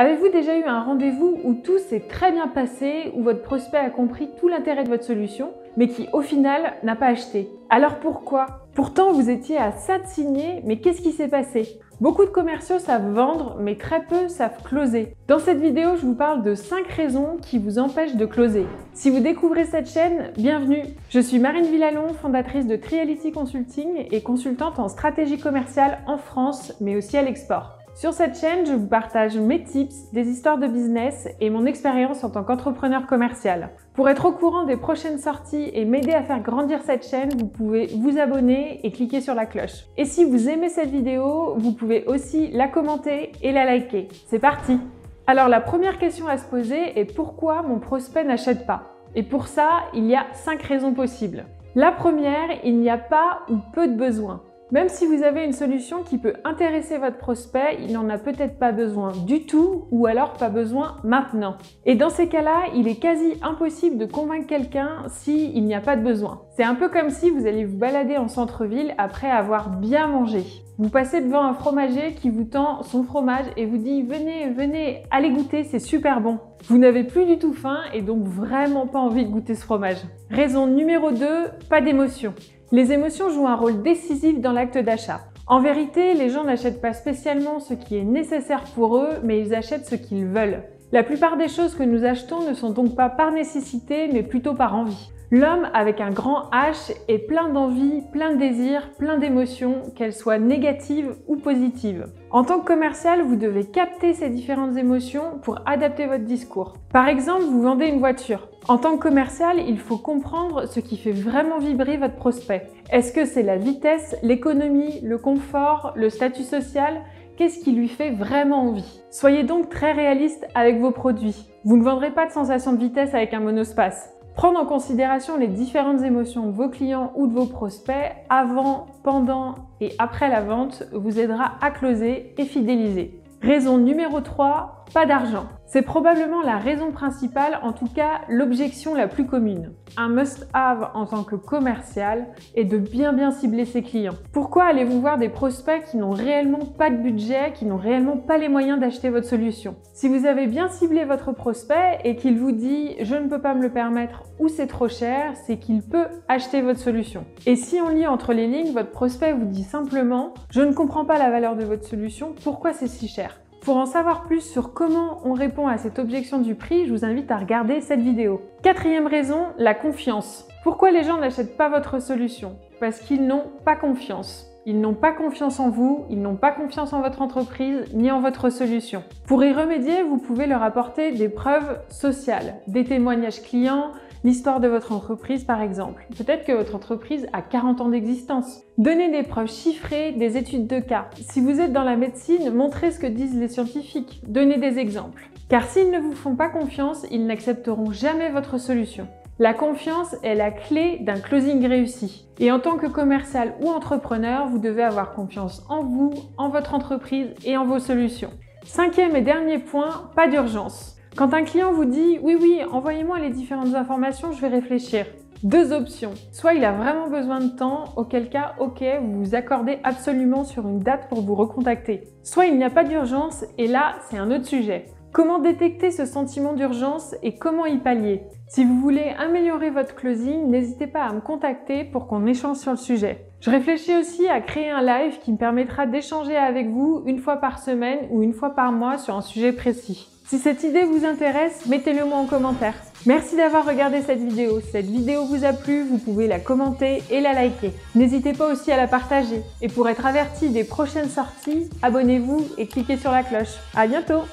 Avez-vous déjà eu un rendez-vous où tout s'est très bien passé, où votre prospect a compris tout l'intérêt de votre solution, mais qui au final n'a pas acheté? Alors pourquoi? Pourtant vous étiez à ça de signer, mais qu'est-ce qui s'est passé? Beaucoup de commerciaux savent vendre, mais très peu savent closer. Dans cette vidéo, je vous parle de 5 raisons qui vous empêchent de closer. Si vous découvrez cette chaîne, bienvenue! Je suis Marine Villalon, fondatrice de Triality Consulting et consultante en stratégie commerciale en France, mais aussi à l'export. Sur cette chaîne, je vous partage mes tips, des histoires de business et mon expérience en tant qu'entrepreneur commercial. Pour être au courant des prochaines sorties et m'aider à faire grandir cette chaîne, vous pouvez vous abonner et cliquer sur la cloche. Et si vous aimez cette vidéo, vous pouvez aussi la commenter et la liker. C'est parti! Alors la première question à se poser est pourquoi mon prospect n'achète pas? Et pour ça, il y a 5 raisons possibles. La première, il n'y a pas ou peu de besoin. Même si vous avez une solution qui peut intéresser votre prospect, il n'en a peut-être pas besoin du tout ou alors pas besoin maintenant. Et dans ces cas-là, il est quasi impossible de convaincre quelqu'un s'il n'y a pas de besoin. C'est un peu comme si vous allez vous balader en centre-ville après avoir bien mangé. Vous passez devant un fromager qui vous tend son fromage et vous dit « Venez, venez, allez goûter, c'est super bon ». Vous n'avez plus du tout faim et donc vraiment pas envie de goûter ce fromage. Raison numéro 2, pas d'émotion. Les émotions jouent un rôle décisif dans l'acte d'achat. En vérité, les gens n'achètent pas spécialement ce qui est nécessaire pour eux, mais ils achètent ce qu'ils veulent. La plupart des choses que nous achetons ne sont donc pas par nécessité, mais plutôt par envie. L'homme avec un grand H est plein d'envie, plein de désirs, plein d'émotions, qu'elles soient négatives ou positives. En tant que commercial, vous devez capter ces différentes émotions pour adapter votre discours. Par exemple, vous vendez une voiture. En tant que commercial, il faut comprendre ce qui fait vraiment vibrer votre prospect. Est-ce que c'est la vitesse, l'économie, le confort, le statut social ? Qu'est-ce qui lui fait vraiment envie? Soyez donc très réaliste avec vos produits. Vous ne vendrez pas de sensation de vitesse avec un monospace. Prendre en considération les différentes émotions de vos clients ou de vos prospects avant, pendant et après la vente vous aidera à closer et fidéliser. Raison numéro 3, pas d'argent. C'est probablement la raison principale, en tout cas l'objection la plus commune. Un must-have en tant que commercial est de bien cibler ses clients. Pourquoi allez-vous voir des prospects qui n'ont réellement pas de budget, qui n'ont réellement pas les moyens d'acheter votre solution? Si vous avez bien ciblé votre prospect et qu'il vous dit « je ne peux pas me le permettre » ou « c'est trop cher », c'est qu'il peut acheter votre solution. Et si on lit entre les lignes, votre prospect vous dit simplement « je ne comprends pas la valeur de votre solution, pourquoi c'est si cher ?» Pour en savoir plus sur comment on répond à cette objection du prix, je vous invite à regarder cette vidéo. Quatrième raison, la confiance. Pourquoi les gens n'achètent pas votre solution? Parce qu'ils n'ont pas confiance. Ils n'ont pas confiance en vous, ils n'ont pas confiance en votre entreprise, ni en votre solution. Pour y remédier, vous pouvez leur apporter des preuves sociales, des témoignages clients, l'histoire de votre entreprise par exemple. Peut-être que votre entreprise a 40 ans d'existence. Donnez des preuves chiffrées, des études de cas. Si vous êtes dans la médecine, montrez ce que disent les scientifiques. Donnez des exemples. Car s'ils ne vous font pas confiance, ils n'accepteront jamais votre solution. La confiance est la clé d'un closing réussi. Et en tant que commercial ou entrepreneur, vous devez avoir confiance en vous, en votre entreprise et en vos solutions. Cinquième et dernier point, pas d'urgence. Quand un client vous dit « oui, envoyez-moi les différentes informations, je vais réfléchir », deux options. Soit il a vraiment besoin de temps, auquel cas, ok, vous vous accordez absolument sur une date pour vous recontacter. Soit il n'y a pas d'urgence et là, c'est un autre sujet. Comment détecter ce sentiment d'urgence et comment y pallier? Si vous voulez améliorer votre closing, n'hésitez pas à me contacter pour qu'on échange sur le sujet. Je réfléchis aussi à créer un live qui me permettra d'échanger avec vous une fois par semaine ou une fois par mois sur un sujet précis. Si cette idée vous intéresse, mettez-le moi en commentaire. Merci d'avoir regardé cette vidéo. Si cette vidéo vous a plu, vous pouvez la commenter et la liker. N'hésitez pas aussi à la partager. Et pour être averti des prochaines sorties, abonnez-vous et cliquez sur la cloche. À bientôt!